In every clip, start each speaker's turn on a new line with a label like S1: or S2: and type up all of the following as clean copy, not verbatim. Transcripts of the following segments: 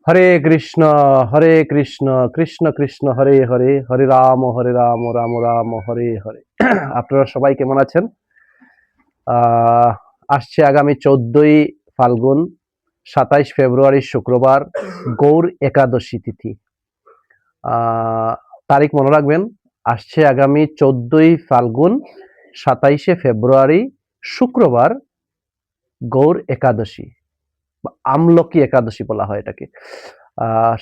S1: হরে কৃষ্ণ কৃষ্ণ কৃষ্ণ হরে হরে, হরে রাম রাম রাম হরে হরে। আপনারা সবাই কেমন আছেন? আসছে আগামী 14ই ফাল্গুন, 27 ফেব্রুয়ারি শুক্রবার, গৌর একাদশী তিথি। তারিখ মনে রাখবেন, আসছে আগামী 14ই ফাল্গুন, 27শে ফেব্রুয়ারি শুক্রবার, গৌর একাদশী বা আমলকি একাদশী বলা হয় এটাকে।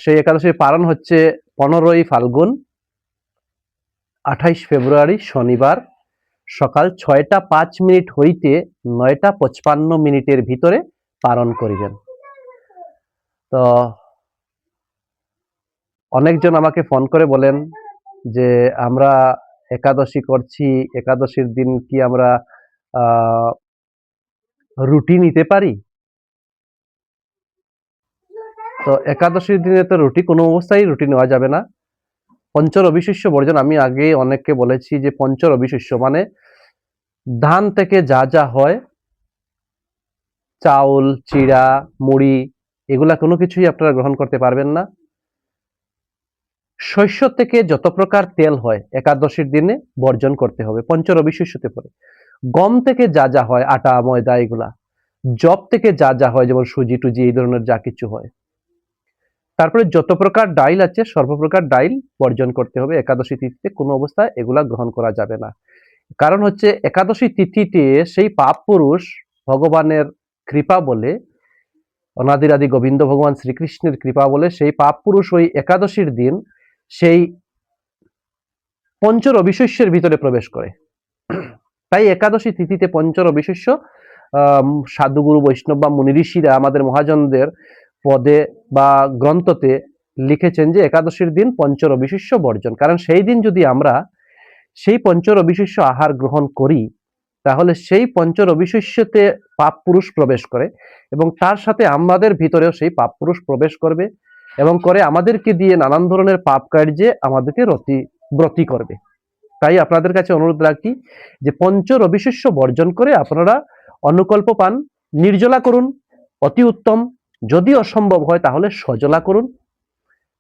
S1: সেই একাদশীর পালন হচ্ছে 15ই ফাল্গুন, 28 ফেব্রুয়ারি শনিবার, সকাল 6টা 5 মিনিট হইতে 9টা 55 মিনিটের ভিতরে পালন করিবেন। তো অনেকজন আমাকে ফোন করে বলেন যে আমরা একাদশী করছি, একাদশীর দিন কি আমরা রুটি নিতে পারি? তো একাদশীর দিনে তো কোনো অবস্থায় রুটি নেওয়া যাবে না। পঞ্চরবিশিষ্য বর্জন, আমি আগে অনেককে বলেছি যে পঞ্চরবিশিষ্য মানে ধান থেকে যা যা হয়, চাউল, চিড়া, মুড়ি, এগুলা কোনো কিছুই আপনারা গ্রহণ করতে পারবেন না। শস্য থেকে যত প্রকার তেল হয় একাদশীর দিনে বর্জন করতে হবে, পঞ্চরবিশিষ্যতে পড়ে। গম থেকে যা যা হয়, আটা, ময়দা, এগুলা, জব থেকে যা যা হয়, যেমন সুজি টুজি, এই ধরনের যা কিছু হয়। তারপরে যত প্রকার ডাইল আছে, সর্বপ্রকার ডাইল বর্জন করতে হবে একাদশী তিথিতে, কোনো অবস্থায় এগুলা গ্রহণ করা যাবে না। কারণ হচ্ছে একাদশী তিথিতে সেই পাপ পুরুষ ভগবানের কৃপা বলে, অনাদিরাদি গোবিন্দ ভগবান শ্রীকৃষ্ণের কৃপা বলে, সেই পাপ পুরুষ ওই একাদশীর দিন সেই পঞ্চরবিশস্যের ভিতরে প্রবেশ করে। তাই একাদশী তিথিতে পঞ্চরবিশস্য সাধুগুরু বৈষ্ণব বা মুনি ঋষিরা আমাদের মহাজনদের পদে বা গ্রন্থতে লিখেছেন যে একাদশীর দিন পঞ্চরবিশস্য বর্জন। কারণ সেই দিন যদি আমরা সেই পঞ্চরবিশস্য আহার গ্রহণ করি, তাহলে সেই পঞ্চরবিশস্যতে পাপ পুরুষ প্রবেশ করে এবং তার সাথে আমাদের ভিতরেও সেই পাপ পুরুষ প্রবেশ করবে এবং করে আমাদেরকে দিয়ে নানান ধরনের পাপ কার্যে আমাদেরকে ব্রতী করবে। তাই আপনাদের কাছে অনুরোধ রাখি যে পঞ্চরবিশস্য বর্জন করে আপনারা অনুকল্প পান নির্জলা করুন, অতি উত্তম। যদি অসম্ভব হয় তাহলে সজলা করুন,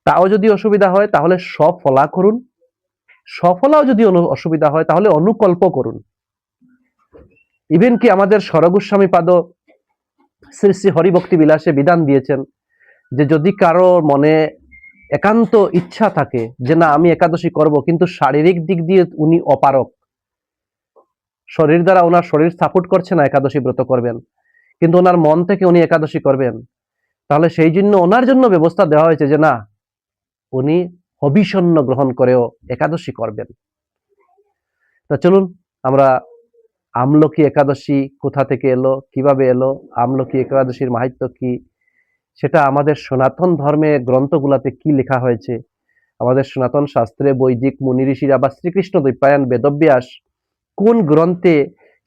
S1: তাও যদি অসুবিধা হয় তাহলে সফলা করুন, সফলাও যদি অসুবিধা হয় তাহলে অনুকল্প করুন। ইভেন কি আমাদের সরগোস্বামী পাদ শ্রী শ্রী হরিভক্তি বিলাসে বিধান দিয়েছেন যে যদি কারো মনে একান্ত ইচ্ছা থাকে যে না আমি একাদশী করব, কিন্তু শারীরিক দিক দিয়ে উনি অপারক, শরীর দ্বারা ওনার শরীর সাপোর্ট করছে না একাদশী ব্রত করবেন, কিন্তু ওনার মন থেকে উনি একাদশী করবেন, তাহলে সেই জন্য ওনার জন্য ব্যবস্থা দেওয়া হয়েছে যে না, উনি হবিষণ্য গ্রহণ করেও একাদশী করবেন। তা চলুন আমরা আমলকি একাদশী কোথা থেকে এলো, কিভাবে এলো, আমলকি একাদশীর মাহাত্ম্য কি, সেটা আমাদের সনাতন ধর্মে গ্রন্থগুলাতে কি লেখা হয়েছে, আমাদের সনাতন শাস্ত্রে বৈদিক মুনি ঋষিরা বা শ্রীকৃষ্ণ দ্বৈপায়ন বেদব্যাস কোন গ্রন্থে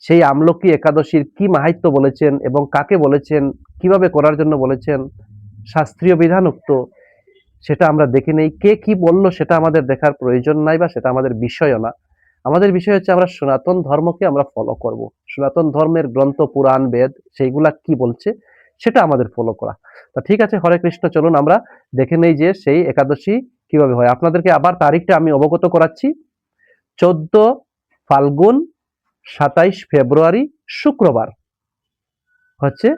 S1: সেই আমলকি একাদশীর কি মাহাত্ম্য বলেছেন এবং কাকে বলেছেন, কিভাবে করার জন্য বলেছেন, শাস্ত্রীয় বিধান উক্ত, সেটা আমরা দেখে নেই। কে কি বলল সেটা আমাদের দেখার প্রয়োজন নাই বা সেটা আমাদের বিষয়ও না। আমাদের বিষয় হচ্ছে আমরা সনাতন ধর্মকে আমরা ফলো করব, সনাতন ধর্মের গ্রন্থ পুরাণ বেদ সেইগুলা কি বলছে সেটা আমাদের ফলো করা। তা ঠিক আছে, হরে কৃষ্ণ, চলুন আমরা দেখে নেই যে সেই একাদশী কিভাবে হয়। আপনাদেরকে আবার তারিখটা আমি অবগত করাচ্ছি। 14 ফাল্গুন, 27 ফেব্রুয়ারি শুক্রবার হচ্ছে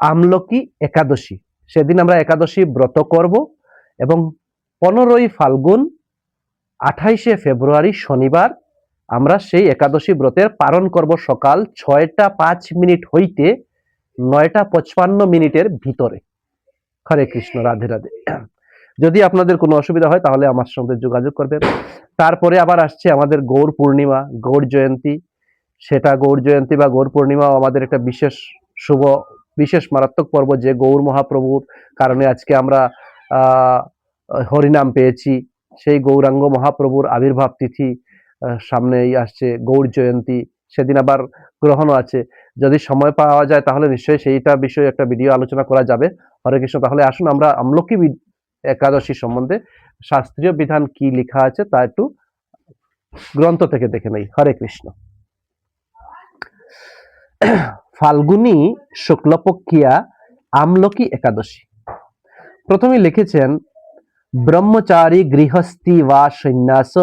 S1: আমলকি একাদশী। সেদিন আমরা একাদশী ব্রত করব এবং 15ই ফাল্গুন, 28শে ফেব্রুয়ারি শনিবার আমরা সেই একাদশী ব্রতের পালন করব সকাল 6টা 5 মিনিট হইতে 9টা 55 মিনিটের ভিতরে। হরে কৃষ্ণ, রাধে রাধে। যদি আপনাদের কোনো অসুবিধা হয় তাহলে আমার সঙ্গে যোগাযোগ করবেন। তারপরে আবার আসছে আমাদের গৌর পূর্ণিমা, গৌর জয়ন্তী। সেটা গৌর জয়ন্তী বা গৌর পূর্ণিমাও আমাদের একটা বিশেষ শুভ, বিশেষ মারাত্মক পর্ব, যে গৌর মহাপ্রভুর কারণে আজকে আমরা হরিনাম পেয়েছি। সেই গৌরাঙ্গ মহাপ্রভুর আবির্ভাব তিথি সামনেই আসছে, গৌর জয়ন্তী। সেদিন আবার গ্রহণও আছে। যদি সময় পাওয়া যায় তাহলে নিশ্চয়ই সেইটা বিষয়ে একটা ভিডিও আলোচনা করা যাবে। হরে কৃষ্ণ। তাহলে আসুন আমরা আমলকি একাদশী সম্বন্ধে শাস্ত্রীয় বিধান কি লেখা আছে তা একটু গ্রন্থ থেকে দেখে নেই। হরে কৃষ্ণ। ফাল্গুনী শুক্লপক্ষিয়া আমলকি একাদশী। প্রথমে লিখেছেন ব্রহ্মচারী গৃহস্থী বা সন্ন্যাস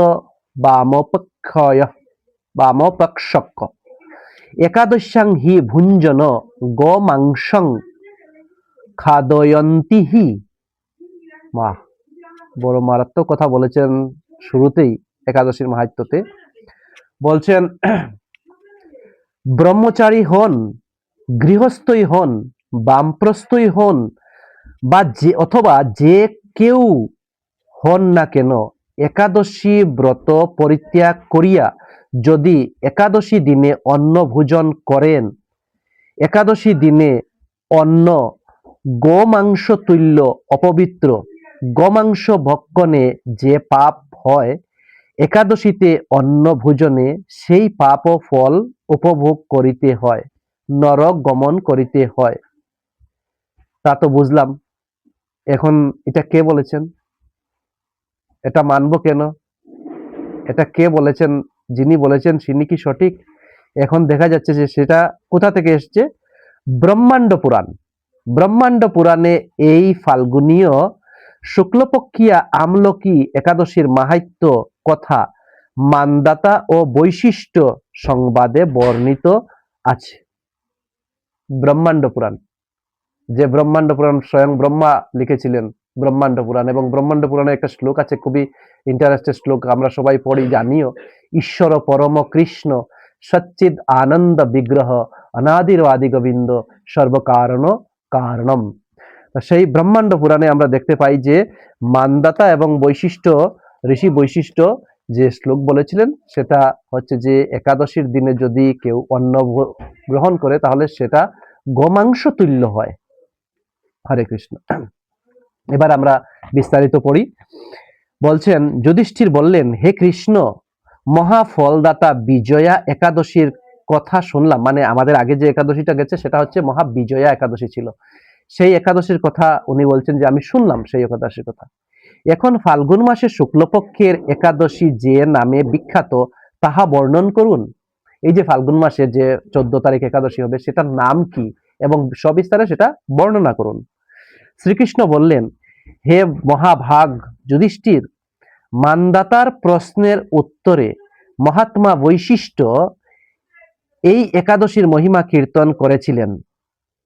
S1: বামপক্ষক একাদশ্যাং হি ভুঞ্জন গোমাংসং খাদয়ন্তি হি। বাহ, বড় মারাত্মক কথা বলেছেন শুরুতেই একাদশীর মাহাত্ম্যতে। বলছেন ব্রহ্মচারী হন, গৃহস্থই হন, বামপ্রস্থই হন, বা অথবা যে কেউ হন না কেন, একাদশী ব্রত পরিত্যাগ করিয়া যদি একাদশী দিনে অন্ন ভোজন করেন, একাদশী দিনে অন্ন গোমাংস তুল্য অপবিত্র, গোমাংস ভক্ষণে যে পাপ হয়, একাদশীতে অন্ন ভোজনে সেই পাপ ও ফল উপভোগ করিতে হয়, নরক গমন করিতে হয়। তা তো বুঝলাম। এখন এটা কে বলেছেন? এটা মানবো কেন? এটা কে বলেছেন? যিনি বলেছেন তিনি কি সঠিক? এখন দেখা যাচ্ছে যে সেটা কোথা থেকে এসছে? ব্রহ্মাণ্ড পুরাণ। ব্রহ্মাণ্ড পুরাণে এই ফাল্গুনীয় শুক্লপক্ষিয়া আমলকি একাদশীর মাহাত্ম্য কথা মানদাতা ও বৈশিষ্ট্য সংবাদে বর্ণিত আছে। ব্রহ্মাণ্ড পুরাণ, যে ব্রহ্মাণ্ড পুরাণ স্বয়ং ব্রহ্মা লিখেছিলেন ব্রহ্মাণ্ড পুরাণ, এবং ব্রহ্মাণ্ড পুরাণে একটা শ্লোক আছে, খুবই ইন্টারেস্টেড শ্লোক, আমরা সবাই পড়ি জানিও। ঈশ্বর পরম কৃষ্ণ সচ্চিদ আনন্দ বিগ্রহ অনাদির আদি গোবিন্দ সর্বকারণ কারণম। সেই ব্রহ্মাণ্ড পুরাণে আমরা দেখতে পাই যে মানদাতা এবং বৈশিষ্ট্য ঋষি বৈশিষ্ট্য যে শ্লোক বলেছিলেন সেটা হচ্ছে যে একাদশীর দিনে যদি কেউ অন্ন গ্রহণ করে তাহলে সেটা গোমাংস তুল্য হয়। হরে কৃষ্ণ। এবার আমরা বিস্তারিত পড়ি। বলছেন যুধিষ্ঠির বললেন, হে কৃষ্ণ, মহাফলদাতা বিজয়া একাদশীর কথা শুনলাম। মানে আমাদের আগে যে একাদশীটা গেছে সেটা হচ্ছে মহাবিজয়া একাদশী ছিল। সেই একাদশীর কথা উনি বলছেন যে আমি শুনলাম সেই একাদশীর কথা। এখন ফাল্গুন মাসের শুক্লপক্ষের একাদশী যে নামে বিখ্যাত তাহা বর্ণন করুন। এই যে ফাল্গুন মাসে যে 14 তারিখ একাদশী হবে সেটার নাম কি এবং সবিস্তারে সেটা বর্ণনা করুন। শ্রীকৃষ্ণ বললেন, হে মহাভাগ যুধিষ্ঠির, মানদাতার প্রশ্নের উত্তরে মহাত্মা বৈশিষ্ট্য এই একাদশীর মহিমা কীর্তন করেছিলেন।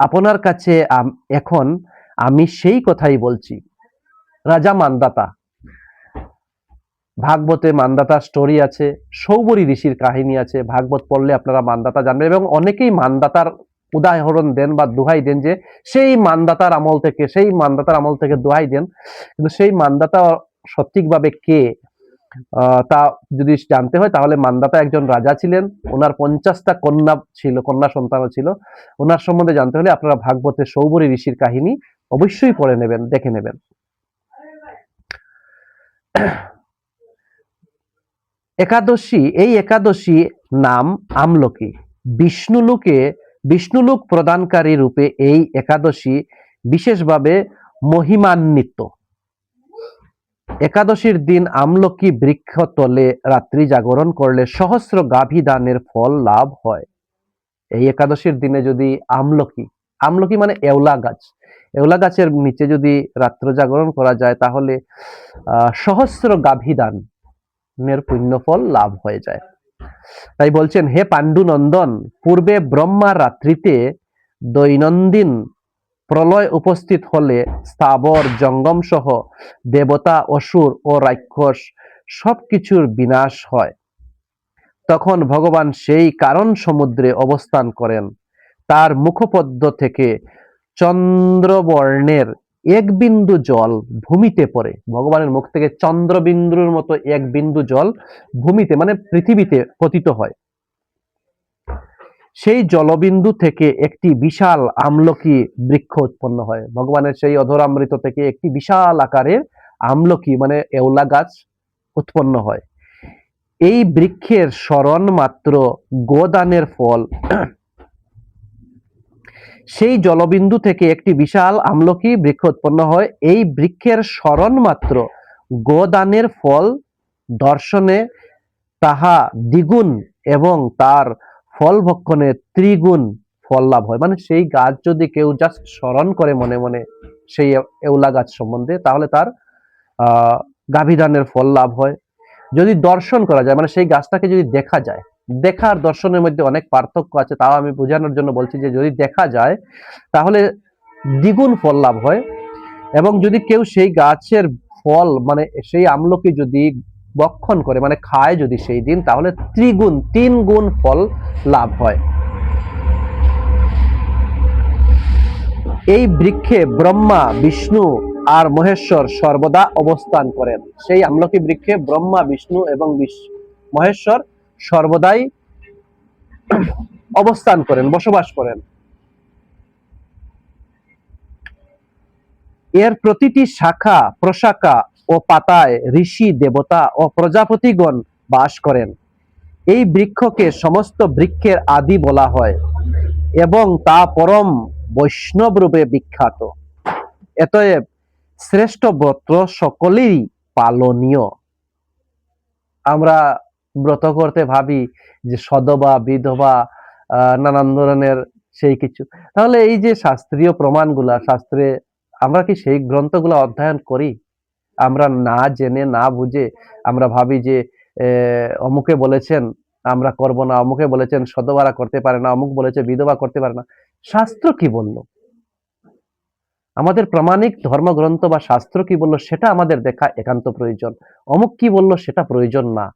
S1: আপনার কাছে এখন আমি সেই কথাই বলছি। রাজা মানদাতা, ভাগবতে মানদাতার স্টোরি আছে, সৌবরী ঋষির কাহিনী আছে। ভাগবত পড়লে আপনারা মানদাতা জানবেন, এবং অনেকেই মানদাতার উদাহরণ দেন বা দোহাই দেন যে সেই মানদাতার আমল থেকে দোহাই দেন, কিন্তু সেই মানদাতা সঠিকভাবে কে তা যদি জানতে হয় তাহলে মানদাতা একজন রাজা ছিলেন, ওনার 50টা কন্যা ছিল, কন্যা সন্তানও ছিল। ওনার সম্বন্ধে জানতে হলে আপনারা ভাগবতের সৌবরী ঋষির কাহিনী অবশ্যই পড়ে নেবেন, দেখে নেবেন। এই একাদশী নাম আমলকি। বিষ্ণুলোক প্রদানকারী রূপে এই একাদশী বিশেষভাবে মহিমান্বিত। একাদশীর দিন আমলকি বৃক্ষ তলে রাত্রি জাগরণ করলে সহস্র গাভী দানের ফল লাভ হয়। এই একাদশীর দিনে যদি আমলকি মানে এওলা গাছের নিচে যদি রাত্র জাগরণ করা যায় তাহলে সহস্র গাভী দানের পুণ্যফল লাভ হয়ে যায়। তাই বলছেন, হে পাণ্ডু নন্দন, পূর্বে ব্রহ্মা রাত্রিতে দৈনন্দিন প্রলয় উপস্থিত হলে স্থাবর জঙ্গম সহ দেবতা, অসুর ও রাক্ষস সবকিছুর বিনাশ হয়। তখন ভগবান সেই কারণ সমুদ্রে অবস্থান করেন। তার মুখপদ্ম থেকে চন্দ্রবর্ণের এক বিন্দু জল ভূমিতে পড়ে। ভগবানের মুখ থেকে চন্দ্রবিন্দুর মতো এক বিন্দু জল ভূমিতে মানে পৃথিবীতে পতিত হয়। সেই জলবিন্দু থেকে একটি বিশাল আমলকি বৃক্ষ উৎপন্ন হয়। ভগবানের সেই অধরামৃত থেকে একটি বিশাল আকারের আমলকি মানে এওলা গাছ উৎপন্ন হয়। এই বৃক্ষের স্মরণ মাত্র গোদানের ফল। সেই জলবিন্দু থেকে একটি বিশাল আমলকি বৃক্ষ উৎপন্ন হয়। এই বৃক্ষের স্মরণ মাত্র গোদানের ফল দর্শনে তাহা দ্বিগুণ এবং তার ফল ভক্ষণে ত্রিগুণ ফল লাভ হয়। মানে সেই গাছ যদি কেউ জাস্ট স্মরণ করে মনে মনে, সেই এউলা গাছ সম্বন্ধে, তাহলে তার গাভীদানের ফল লাভ হয়। যদি দর্শন করা যায়, মানে সেই গাছটাকে যদি দেখা যায়, দেখার দর্শনের মধ্যে অনেক পার্থক্য আছে, তাও আমি বোঝানোর জন্য বলছি যে যদি দেখা যায় তাহলে দ্বিগুণ ফল লাভ হয়। এবং যদি কেউ সেই গাছের ফল মানে সেই আমলকি যদি ভক্ষণ করে মানে খায় যদি সেই দিন, তাহলে ত্রিগুণ 3 গুণ ফল লাভ হয়। এই বৃক্ষে ব্রহ্মা, বিষ্ণু আর মহেশ্বর সর্বদা অবস্থান করেন। সেই আমলকি বৃক্ষে ব্রহ্মা, বিষ্ণু এবং মহেশ্বর সর্বদাই অবস্থান করেন, বসবাস করেন। এর প্রতিটি শাখা প্রশাখা ও পাতায় ঋষি, দেবতা ও প্রজাপতিগণ বাস করেন। এই বৃক্ষকে সমস্ত বৃক্ষের আদি বলা হয় এবং তা পরম বৈষ্ণব রূপে বিখ্যাত। অতএব শ্রেষ্ঠ ব্রত সকলেরই পালনীয়। আমরা ব্রত করতে ভাবি যে সদবা, বিধবা, নানান ধরনের সেই কিছু। তাহলে এই যে শাস্ত্রীয় প্রমাণগুলা, শাস্ত্রে আমরা কি সেই গ্রন্থগুলো অধ্যয়ন করি? আমরা না জেনে না বুঝে আমরা ভাবি যে অমুকে বলেছেন আমরা করব না, অমুকে বলেছেন সদবারা করতে পারে না, অমুক বলেছে বিধবা করতে পারে না। শাস্ত্র কি বলল, আমাদের প্রামাণিক ধর্মগ্রন্থ বা শাস্ত্র কি বলল সেটা আমাদের দেখা একান্ত প্রয়োজন। অমুক কি বলল সেটা প্রয়োজন না।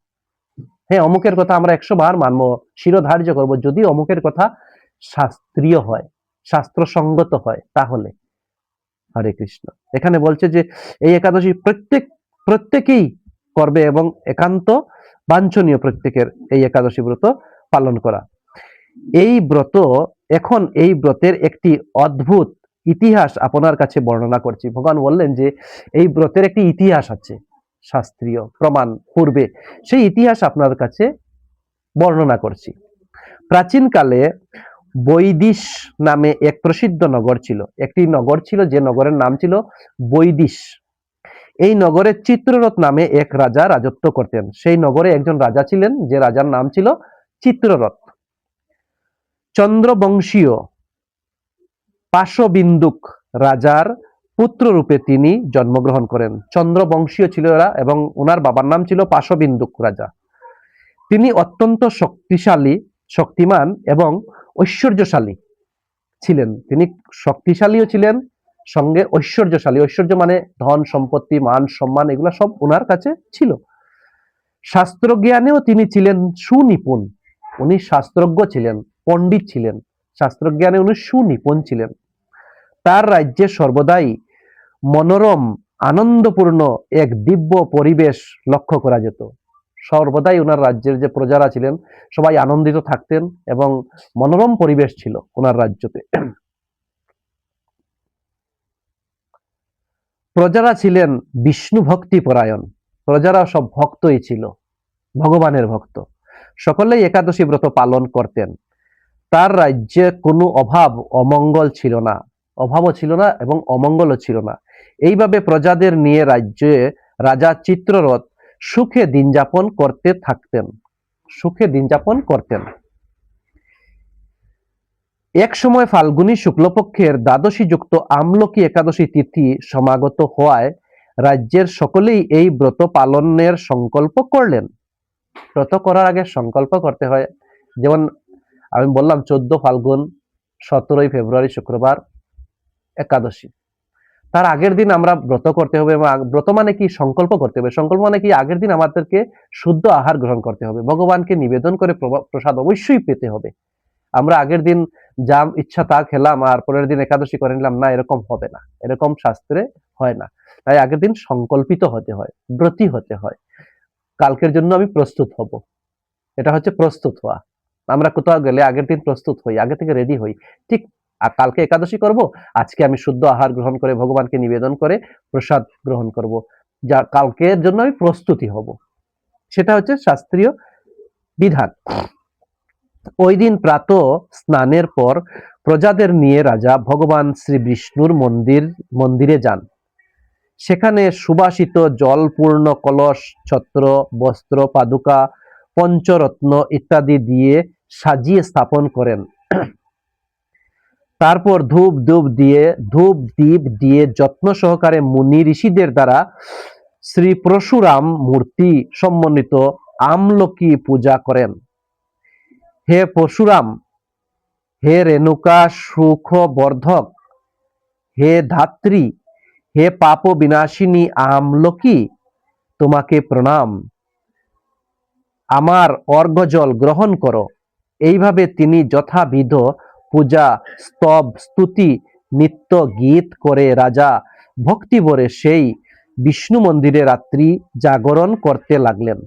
S1: হ্যাঁ, অমুকের কথা আমরা 100 বার মানবো, শিরোধার্য করব, যদি অমুকের কথা শাস্ত্রীয় হয়, শাস্ত্রসঙ্গত হয় তাহলে। হরে কৃষ্ণ। এখানে বলছে যে এই একাদশী প্রত্যেকেই করবে এবং একান্ত বাঞ্ছনীয় প্রত্যেকের এই একাদশী ব্রত পালন করা। এই ব্রত, এখন এই ব্রতের একটি অদ্ভুত ইতিহাস আপনার কাছে বর্ণনা করছি। ভগবান বললেন যে এই ব্রতের একটি ইতিহাস আছে, শাস্ত্রীয় প্রমাণ পূর্বে, সেই ইতিহাস আপনার কাছে বর্ণনা করছি। প্রাচীনকালে বৈদিশ নামে এক প্রসিদ্ধ নগর ছিল। একটি নগর ছিল, যে নগরের নাম ছিল বৈদিশ। এই নগরে চিত্ররথ নামে এক রাজা রাজত্ব করতেন। সেই নগরে একজন রাজা ছিলেন, যে রাজার নাম ছিল চিত্ররথ। চন্দ্রবংশীয় পাশবিন্দুক রাজার পুত্র রূপে তিনি জন্মগ্রহণ করেন। চন্দ্রবংশীয় ছিল এরা এবং ওনার বাবার নাম ছিল পাশবিন্দুক রাজা। তিনি অত্যন্ত শক্তিশালী, শক্তিমান এবং ঐশ্বর্যশালী ছিলেন। তিনি শক্তিশালীও ছিলেন, সঙ্গে ঐশ্বর্যশালী। ঐশ্বর্য মানে ধন সম্পত্তি, মান সম্মান, এগুলো সব ওনার কাছে ছিল। শাস্ত্রজ্ঞানেও তিনি ছিলেন সুনিপুণ। উনি শাস্ত্রজ্ঞ ছিলেন, পণ্ডিত ছিলেন, শাস্ত্রজ্ঞানে উনি সুনিপুণ ছিলেন। তার রাজ্যে সর্বদাই মনোরম আনন্দপূর্ণ এক দিব্য পরিবেশ লক্ষ্য করা যেত। সর্বদাই ওনার রাজ্যের যে প্রজারা ছিলেন সবাই আনন্দিত থাকতেন এবং মনোরম পরিবেশ ছিল ওনার রাজ্যতে। প্রজারা ছিলেন বিষ্ণু ভক্তি পরায়ণ। প্রজারা সব ভক্তই ছিল, ভগবানের ভক্ত। সকলেই একাদশী ব্রত পালন করতেন। তার রাজ্যে কোনো অভাব অমঙ্গল ছিল না, অভাবও ছিল না এবং অমঙ্গলও ছিল না। এইভাবে প্রজাদের নিয়ে রাজ্যে রাজা চিত্ররথ সুখে দিন যাপন করতে থাকতেন, সুখে দিন যাপন করতেন। এক সময় ফাল্গুনী শুক্লপক্ষের দ্বাদশী যুক্ত আমলকি একাদশী তিথি সমাগত হওয়ায় রাজ্যের সকলেই এই ব্রত পালনের সংকল্প করলেন। ব্রত করার আগে সংকল্প করতে হয়। যেমন আমি বললাম 14 ফাল্গুন, 17 ফেব্রুয়ারি শুক্রবার একাদশী, তার আগের দিন আমরা ব্রত করতে হবে। ব্রত মানে কি? সংকল্প করতে হবে। সংকল্প মানে কি? আগের দিন আমাদেরকে শুদ্ধ আহার গ্রহণ করতে হবে, ভগবানকে নিবেদন করে প্রসাদ অবশ্যই পেতে হবে। আমরা আগের দিন যা ইচ্ছা তা খেলাম আর পরের দিন একাদশী করে নিলাম না, এরকম হবে না, এরকম শাস্ত্রে হয় না। তাই আগের দিন সংকল্পিত হতে হয়, ব্রতী হতে হয়। কালকের জন্য আমি প্রস্তুত হব, এটা হচ্ছে প্রস্তুত হওয়া। আমরা কোথাও গেলে আগের দিন প্রস্তুত হই, আগে থেকে রেডি হই। ঠিক কালকে একাদশী করব, আজকে আমি শুদ্ধ আহার গ্রহণ করে ভগবানকে নিবেদন করে প্রসাদ গ্রহণ করব, যা কালকের জন্য আমি প্রস্তুতি হব। সেটা হচ্ছে শাস্ত্রীয় বিধান। ওই দিন প্রাতঃ স্নানের পর প্রজাদের নিয়ে রাজা ভগবান শ্রী বিষ্ণুর মন্দিরে যান। সেখানে সুবাসিত জলপূর্ণ কলস, ছত্র, বস্ত্র, পাদুকা, পঞ্চরত্ন ইত্যাদি দিয়ে সাজিয়ে স্থাপন করেন। তারপর ধূপ দীপ দিয়ে যত্ন সহকারে মুনি ঋষিদের দ্বারা শ্রী পরশুরাম মূর্তি সম্মানিত আমলকি পূজা করেন। হে পরশুরাম, হে রেণুকা সুখ বর্ধক, হে ধাত্রী, হে পাপ বিনাশিনী আমলকি, তোমাকে প্রণাম, আমার অর্ঘ্যজল গ্রহণ করো। এইভাবে তিনি যথাবিধ পূজা স্তব স্তুতি নিত্য গীত করে রাজা ভক্তিভরে সেই বিষ্ণু মন্দিরে রাত্রি জাগরণ করতে লাগলেন।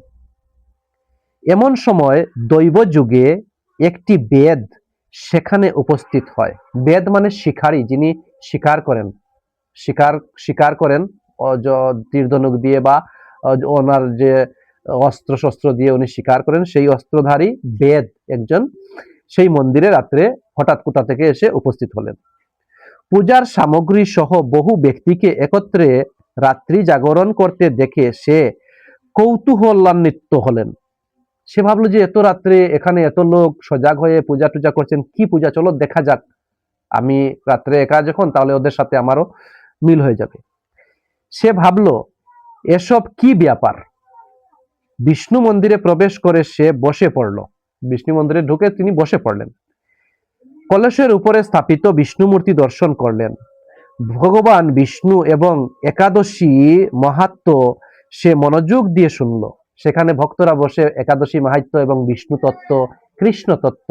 S1: এমন সময় দৈব যুগে একটি বেদ সেখানে উপস্থিত হয়। বেদ মানে শিকারী, যিনি শিকার করেন, শিকার করেন তীর ধনুক দিয়ে বা ওনার যে অস্ত্র শস্ত্র দিয়ে উনি শিকার করেন, সেই অস্ত্রধারী বেদ একজন সেই মন্দিরে রাত্রে হঠাৎ কোথা থেকে এসে উপস্থিত হলেন। পূজার সামগ্রী সহ বহু ব্যক্তিকে একত্রে রাত্রি জাগরণ করতে দেখে সে কৌতূহলান্বিত হলেন। সে ভাবলো যে এত রাত্রে এখানে এত লোক সজাগ হয়ে পূজা টুজা করছেন, কি পূজা, চলো দেখা যাক। আমি রাত্রে একা যখন, তাহলে ওদের সাথে আমারও মিল হয়ে যাবে। সে ভাবলো এসব কি ব্যাপার। বিষ্ণু মন্দিরে প্রবেশ করে সে বসে পড়ল। বিষ্ণু মন্দিরে ঢুকে তিনি বসে পড়লেন। কলসের উপরে স্থাপিত বিষ্ণু মূর্তি দর্শন করলেন। ভগবান বিষ্ণু এবং একাদশী মাহাত্ম্য সে মনোযোগ দিয়ে শুনল। সেখানে ভক্তরা বসে একাদশী মাহাত্ম্য এবং বিষ্ণু তত্ত্ব, কৃষ্ণ তত্ত্ব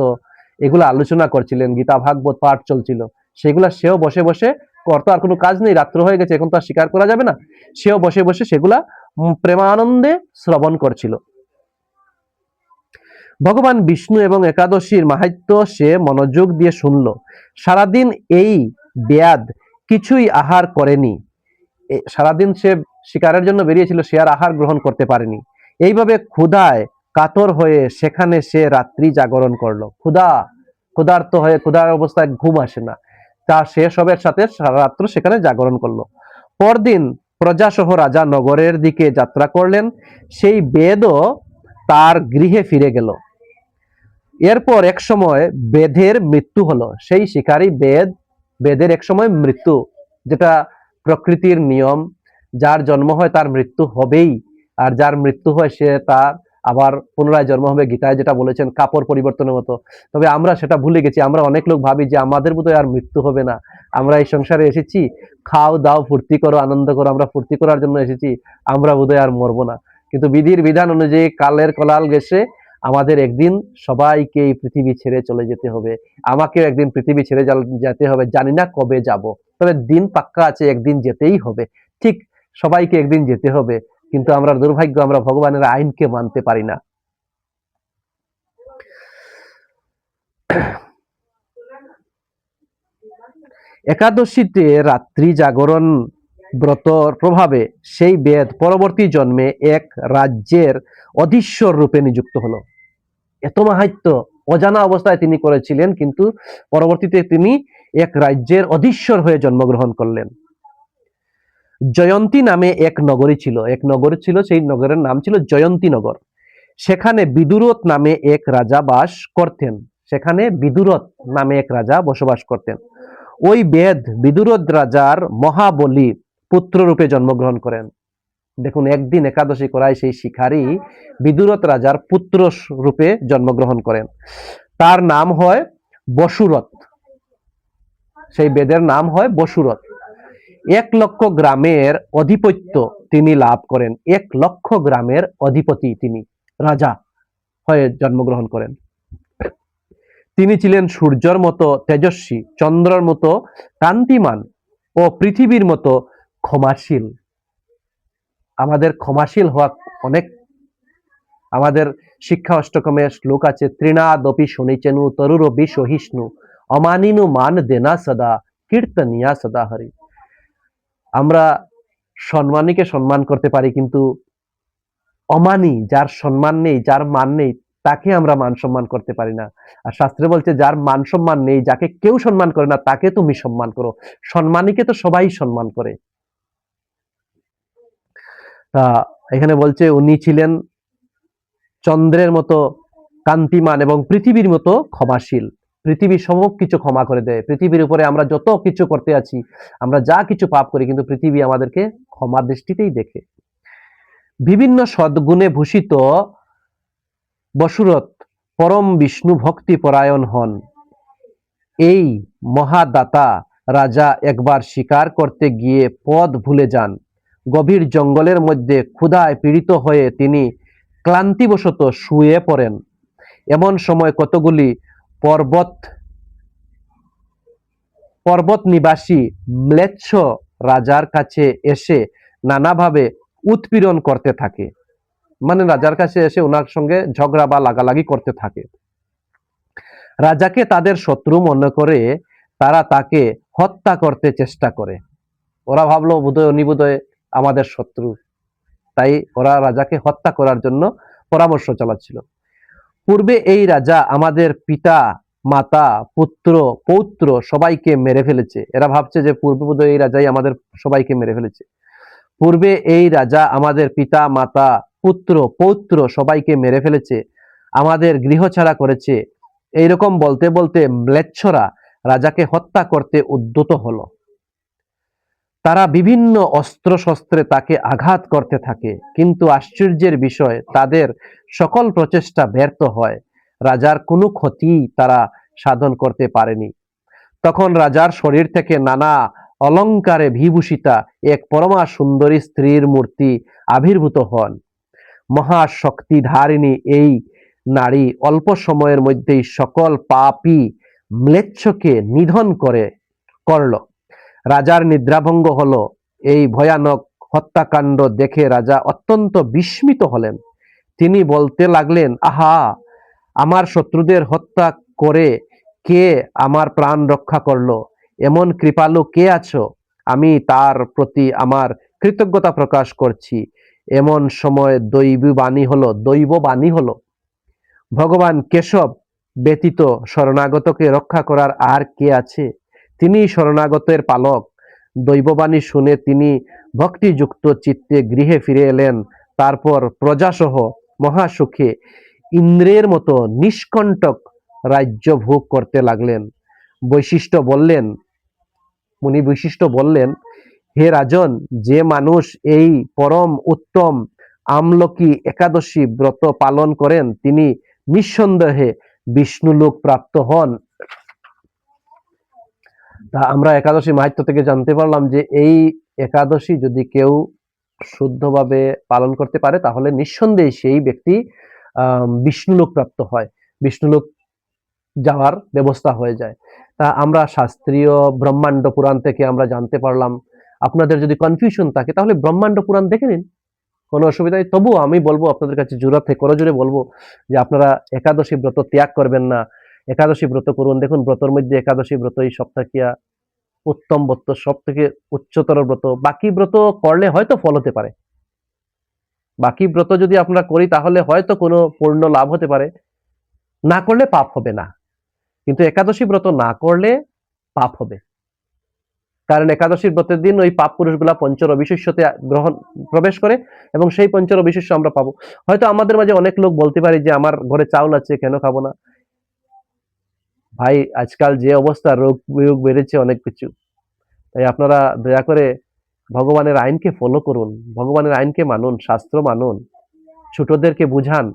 S1: এগুলো আলোচনা করছিলেন, গীতা ভাগবত পাঠ চলছিল, সেগুলা সেও বসে বসে করতো। আর কোনো কাজ নেই, রাত্র হয়ে গেছে, এখন তো আর স্বীকার করা যাবে না, সেও বসে বসে সেগুলা প্রেমানন্দে শ্রবণ করছিল। ভগবান বিষ্ণু এবং একাদশীর মাহাত্ম্য সে মনোযোগ দিয়ে শুনল। সারাদিন এই ব্যাদ কিছুই আহার করেনি। সারাদিন সে শিকারের জন্য বেরিয়েছিল, সে আর আহার গ্রহণ করতে পারেনি। এইভাবে ক্ষুধায় কাতর হয়ে সেখানে সে রাত্রি জাগরণ করলো। ক্ষুধার্ত হয়ে, ক্ষুধার অবস্থায় ঘুম আসে না, তা সে সবের সাথে সারা রাত্র সেখানে জাগরণ করলো। পরদিন প্রজাসহ রাজা নগরের দিকে যাত্রা করলেন। সেই বেদও তার গৃহে ফিরে গেল। এরপর এক সময় বেদের মৃত্যু হলো। সেই শিকারী বেদের এক সময় মৃত্যু, যেটা প্রকৃতির নিয়ম, যার জন্ম হয় তার মৃত্যু হবেই, আর যার মৃত্যু হয় সে তার আবার পুনরায় জন্ম হবে, গীতায় যেটা বলেছেন কাপড় পরিবর্তনের মতো। তবে আমরা সেটা ভুলে গেছি। আমরা অনেক লোক ভাবি যে আমাদের বোধহয় আর মৃত্যু হবে না, আমরা এই সংসারে এসেছি, খাও দাও ফুর্তি করো আনন্দ করো, আমরা ফুর্তি করার জন্য এসেছি, আমরা বোধহয় আর মরবো না। কিন্তু বিধির বিধান অনুযায়ী কালের কলাল গেছে, আমাদের একদিন সবাইকে এই পৃথিবী ছেড়ে চলে যেতে হবে। আমাকেও একদিন পৃথিবী ছেড়ে যেতে হবে, জানি না কবে যাব, তবে দিন পাক্কা আছে, একদিন যেতেই হবে। ঠিক সবাইকে একদিন যেতে হবে, কিন্তু আমরা দুর্ভাগ্য, আমরা ভগবানের আইনকে মানতে পারি না। একাদশীতে রাত্রি জাগরণ ব্রতর প্রভাবে সেই বেদ পরবর্তী জন্মে এক রাজ্যের অধীশ্বর রূপে নিযুক্ত হলো। এত মাহাত্ম্য অজানা অবস্থায় তিনি করেছিলেন, কিন্তু পরবর্তীতে তিনি এক রাজ্যের অধীশ্বর হয়ে জন্মগ্রহণ করলেন। জয়ন্তী নামে এক নগরী ছিল, সেই নগরের নাম ছিল জয়ন্তী নগর। সেখানে বিদুরথ নামে এক রাজা বসবাস করতেন। ওই বেদ বিদুরথ রাজার মহাবলী পুত্র রূপে জন্মগ্রহণ করেন। দেখুন, একদিন একাদশী করায় সেই শিকারী বিদুরথ রাজার পুত্র রূপে জন্মগ্রহণ করেন। তার নাম হয় বসুরথ, সেই বেদের নাম হয় বসুরথ। 1,00,000 গ্রামের অধিপত্য তিনি লাভ করেন। 1,00,000 গ্রামের অধিপতি, তিনি রাজা হয়ে জন্মগ্রহণ করেন। তিনি ছিলেন সূর্যের মতো তেজস্বী, চন্দ্রের মতো কান্তিমান ও পৃথিবীর মতো ক্ষমাশীল। আমাদের ক্ষমাশীল হওয়া অনেক, আমাদের শিক্ষা অষ্টকমে শ্লোক আছে, তৃণাদপি শনিচেনু তরুরবি সহিষ্ণু অমানিনু মান দেনা সদা কীর্তনিয়া সদা হরি। আমরা সম্মানীকে সম্মান করতে পারি, কিন্তু অমানি, যার সম্মান নেই, যার মান নেই, তাকে আমরা মান সম্মান করতে পারি না। আর শাস্ত্রে বলছে যার মান সম্মান নেই, যাকে কেউ সম্মান করে না, তাকে তুমি সম্মান করো। সম্মানীকে তো সবাই সম্মান করে। তা এখানে বলছে উনি ছিলেন চন্দ্রের মতো কান্তিমান এবং পৃথিবীর মতো ক্ষমাশীল। পৃথিবী সব কিছু ক্ষমা করে দেয়। পৃথিবীর উপরে আমরা যত কিছু করতে আছি, আমরা যা কিছু পাপ করি, কিন্তু পৃথিবী আমাদেরকে ক্ষমা দৃষ্টিতেই দেখে। বিভিন্ন সদ্গুণে ভূষিত বসুরত পরম বিষ্ণু ভক্তি পরায়ণ হন। এই মহাদাতা রাজা একবার শিকার করতে গিয়ে পথ ভুলে যান। গভীর জঙ্গলের মধ্যে ক্ষুধায় পীড়িত হয়ে তিনি ক্লান্তিবশত শুয়ে পড়েন। এমন সময় কতগুলি পর্বত নিবাসী ম্লেচ্ছ রাজার কাছে এসে নানাভাবে উৎপীড়ন করতে থাকে। মানে রাজার কাছে এসে ওনার সঙ্গে ঝগড়া বা লাগালাগি করতে থাকে। রাজাকে তাদের শত্রু মনে করে তারা তাকে হত্যা করতে চেষ্টা করে। ওরা ভাবলো বোধহয় নিবোধয় আমাদের শত্রু, তাই ওরা রাজাকে হত্যা করার জন্য পরামর্শ চালাচ্ছিল। পূর্বে এই রাজা আমাদের পিতা মাতা পুত্র পৌত্র সবাইকে মেরে ফেলেছে। এরা ভাবছে যে পূর্বে বোধহয় এই রাজাই আমাদের সবাইকে মেরে ফেলেছে। পূর্বে এই রাজা আমাদের পিতা মাতা পুত্র পৌত্র সবাইকে মেরে ফেলেছে, আমাদের গৃহ ছাড়া করেছে। এইরকম বলতে বলতে ম্লেচ্ছরা রাজাকে হত্যা করতে উদ্যত হলো। তারা বিভিন্ন অস্ত্র শস্ত্রে তাকে আঘাত করতে থাকে, কিন্তু আশ্চর্যের বিষয় তাদের সকল প্রচেষ্টা ব্যর্থ হয়। রাজার কোনো ক্ষতি তারা সাধন করতে পারেনি। তখন রাজার শরীর থেকে নানা অলঙ্কারে বিভূষিতা এক পরমা সুন্দরী স্ত্রীর মূর্তি আবির্ভূত হন। মহাশক্তিধারিণী এই নারী অল্প সময়ের মধ্যেই সকল পাপী ম্লেচ্ছকে নিধন করল। রাজার নিদ্রাভঙ্গ হলো। এই ভয়ানক হত্যাকাণ্ড দেখে রাজা অত্যন্ত বিস্মিত হলেন। তিনি বলতে লাগলেন, আহা, আমার শত্রুদের হত্যা করে কে আমার প্রাণ রক্ষা করলো? এমন কৃপালু কে আছো? আমি তার প্রতি আমার কৃতজ্ঞতা প্রকাশ করছি। এমন সময় দৈববাণী হলো, ভগবান কেশব ব্যতীত শরণাগতকে রক্ষা করার আর কে আছে? তিনি শরণাগতের পালক। দৈববাণী শুনে তিনি ভক্তিযুক্ত চিত্তে গৃহে ফিরে এলেন। তারপর প্রজাসহ মহাসুখে ইন্দ্রের মতো নিষ্কণ্টক রাজ্য ভোগ করতে লাগলেন। মুনি বৈশিষ্ট্য বললেন, হে রাজন, যে মানুষ এই পরম উত্তম আমলকি একাদশী ব্রত পালন করেন তিনি নিঃসন্দেহে বিষ্ণুলোক প্রাপ্ত হন। তা আমরা একাদশী মাহাত্ম্য থেকে জানতে পারলাম যে এই একাদশী যদি কেউ শুদ্ধভাবে পালন করতে পারে তাহলে নিঃসন্দেহে সেই ব্যক্তি বিষ্ণুলোক প্রাপ্ত হয়, বিষ্ণুলোক যাওয়ার ব্যবস্থা হয়ে যায়। তা আমরা শাস্ত্রীয় ব্রহ্মাণ্ড পুরাণ থেকে আমরা জানতে পারলাম। আপনাদের যদি কনফিউশন থাকে তাহলে ব্রহ্মাণ্ড পুরাণ দেখে নিন, কোনো অসুবিধা নেই। তবুও আমি বলবো আপনাদের কাছে করজোরে বলবো যে আপনারা একাদশী ব্রত ত্যাগ করবেন না, একাদশী ব্রত করুন। দেখুন ব্রতর মধ্যে একাদশী ব্রত এই সপ্তাহিয়া উত্তম ব্রত, সব থেকে উচ্চতর ব্রত। বাকি ব্রত করলে হয়তো ফল হতে পারে, বাকি ব্রত যদি আমরা করি তাহলে হয়তো কোনো পূর্ণ লাভ হতে পারে, না করলে পাপ হবে না। কিন্তু একাদশী ব্রত না করলে পাপ হবে, কারণ একাদশীর ব্রতের দিন ওই পাপ পুরুষগুলা পঞ্চরবিশিষ্যতে প্রবেশ করে এবং সেই পঞ্চরবিশিষ্য আমরা পাবো। হয়তো আমাদের মাঝে অনেক লোক বলতে পারে যে আমার ঘরে চাউল আছে, কেন খাবো না? ভাই, আজকাল যে অবস্থা, রোগ বিয়োগ বেড়েছে অনেক কিছু, তাই আপনারা দয়া করে ভগবানের আইনকে ফলো করুন, ভগবানের আইনকে মানুন, শাস্ত্র মানুন, ছোটদেরকে বুঝান,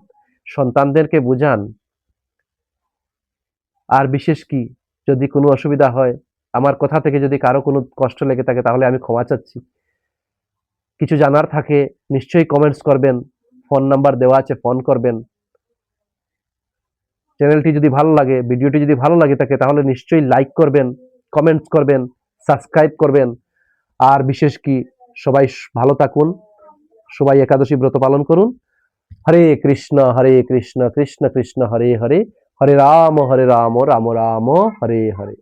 S1: সন্তানদেরকে বুঝান। আর বিশেষ কি, যদি কোনো অসুবিধা হয়, আমার কথা থেকে যদি কারো কোনো কষ্ট লেগে থাকে তাহলে আমি ক্ষমা চাচ্ছি। কিছু জানার থাকে নিশ্চয়ই কমেন্টস করবেন, ফোন নাম্বার দেওয়া আছে, ফোন করবেন। চ্যানেলটি যদি ভালো লাগে, ভিডিওটি যদি ভালো লাগে থাকে তাহলে নিশ্চয়ই লাইক করবেন, কমেন্টস করবেন, সাবস্ক্রাইব করবেন। আর বিশেষ কি, সবাই ভালো থাকুন, সবাই একাদশী ব্রত পালন করুন। হরে কৃষ্ণ কৃষ্ণ কৃষ্ণ হরে হরে, হরে রাম রাম রাম হরে হরে।